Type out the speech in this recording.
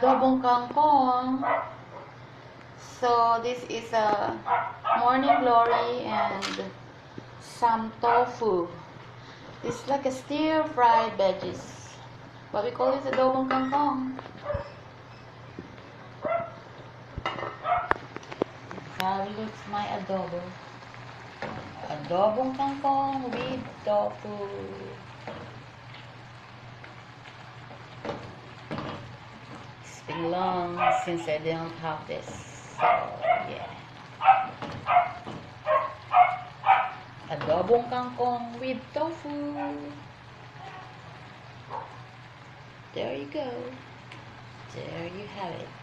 adobong kangkong. So this is a morning glory and some tofu. It's like a stir-fried veggies. What we call it adobong kangkong. How looks my adobo. Adobong kangkong with tofu. It's been long since I didn't have this. So yeah. Adobong kangkong with tofu. There you go. There you have it.